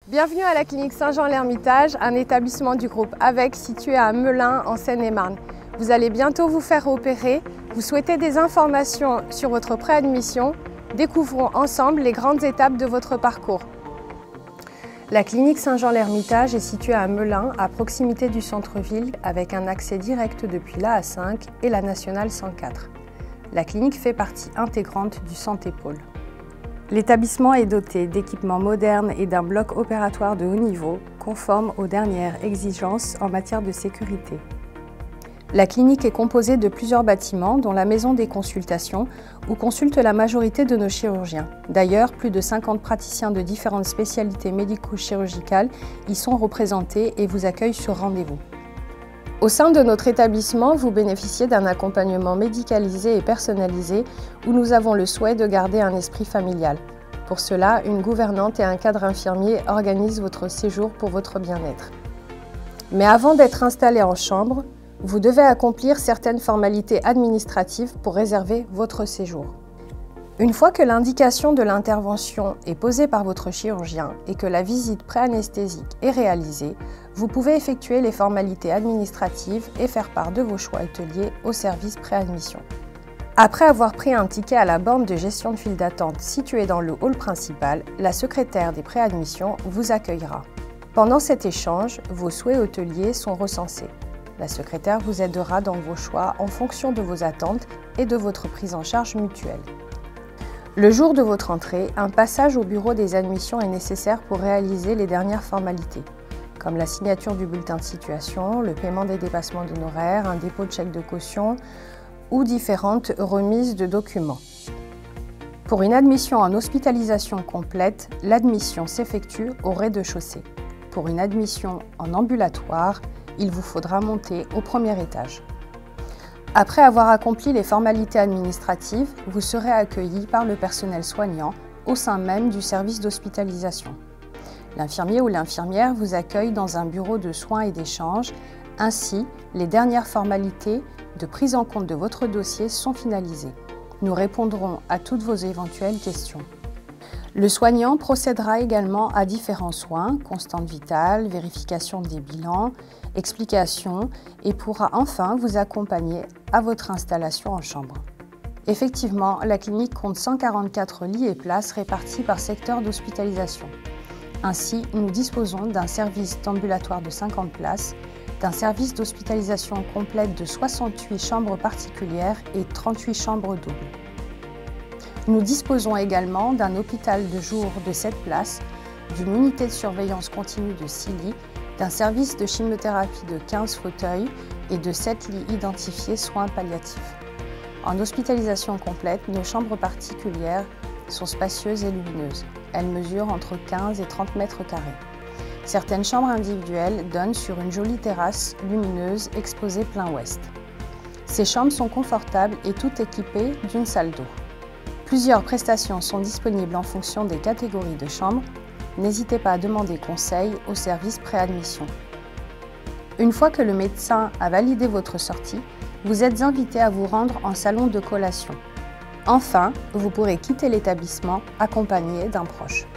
Bienvenue à la clinique Saint-Jean-l'Hermitage, un établissement du groupe AVEC situé à Melun en Seine-et-Marne. Vous allez bientôt vous faire opérer. Vous souhaitez des informations sur votre préadmission? Découvrons ensemble les grandes étapes de votre parcours. La clinique Saint-Jean-l'Hermitage est située à Melun, à proximité du centre-ville, avec un accès direct depuis l'A5 et la nationale 104. La clinique fait partie intégrante du Santé-Pôle. L'établissement est doté d'équipements modernes et d'un bloc opératoire de haut niveau, conforme aux dernières exigences en matière de sécurité. La clinique est composée de plusieurs bâtiments, dont la maison des consultations, où consulte la majorité de nos chirurgiens. D'ailleurs, plus de 50 praticiens de différentes spécialités médico-chirurgicales y sont représentés et vous accueillent sur rendez-vous. Au sein de notre établissement, vous bénéficiez d'un accompagnement médicalisé et personnalisé où nous avons le souhait de garder un esprit familial. Pour cela, une gouvernante et un cadre infirmier organisent votre séjour pour votre bien-être. Mais avant d'être installé en chambre, vous devez accomplir certaines formalités administratives pour réserver votre séjour. Une fois que l'indication de l'intervention est posée par votre chirurgien et que la visite préanesthésique est réalisée, vous pouvez effectuer les formalités administratives et faire part de vos choix hôteliers au service préadmission. Après avoir pris un ticket à la borne de gestion de file d'attente située dans le hall principal, la secrétaire des préadmissions vous accueillera. Pendant cet échange, vos souhaits hôteliers sont recensés. La secrétaire vous aidera dans vos choix en fonction de vos attentes et de votre prise en charge mutuelle. Le jour de votre entrée, un passage au bureau des admissions est nécessaire pour réaliser les dernières formalités, comme la signature du bulletin de situation, le paiement des dépassements d'honoraires, un dépôt de chèque de caution ou différentes remises de documents. Pour une admission en hospitalisation complète, l'admission s'effectue au rez-de-chaussée. Pour une admission en ambulatoire, il vous faudra monter au premier étage. Après avoir accompli les formalités administratives, vous serez accueilli par le personnel soignant au sein même du service d'hospitalisation. L'infirmier ou l'infirmière vous accueille dans un bureau de soins et d'échange. Ainsi, les dernières formalités de prise en compte de votre dossier sont finalisées. Nous répondrons à toutes vos éventuelles questions. Le soignant procédera également à différents soins, constante vitale, vérification des bilans, explication et pourra enfin vous accompagner à votre installation en chambre. Effectivement, la clinique compte 144 lits et places répartis par secteur d'hospitalisation. Ainsi, nous disposons d'un service d'ambulatoire de 50 places, d'un service d'hospitalisation complète de 68 chambres particulières et 38 chambres doubles. Nous disposons également d'un hôpital de jour de 7 places, d'une unité de surveillance continue de 6 lits, d'un service de chimiothérapie de 15 fauteuils et de 7 lits identifiés soins palliatifs. En hospitalisation complète, nos chambres particulières sont spacieuses et lumineuses. Elles mesurent entre 15 et 30 mètres carrés. Certaines chambres individuelles donnent sur une jolie terrasse lumineuse exposée plein ouest. Ces chambres sont confortables et toutes équipées d'une salle d'eau. Plusieurs prestations sont disponibles en fonction des catégories de chambres. N'hésitez pas à demander conseil au service préadmission. Une fois que le médecin a validé votre sortie, vous êtes invité à vous rendre en salon de collation. Enfin, vous pourrez quitter l'établissement accompagné d'un proche.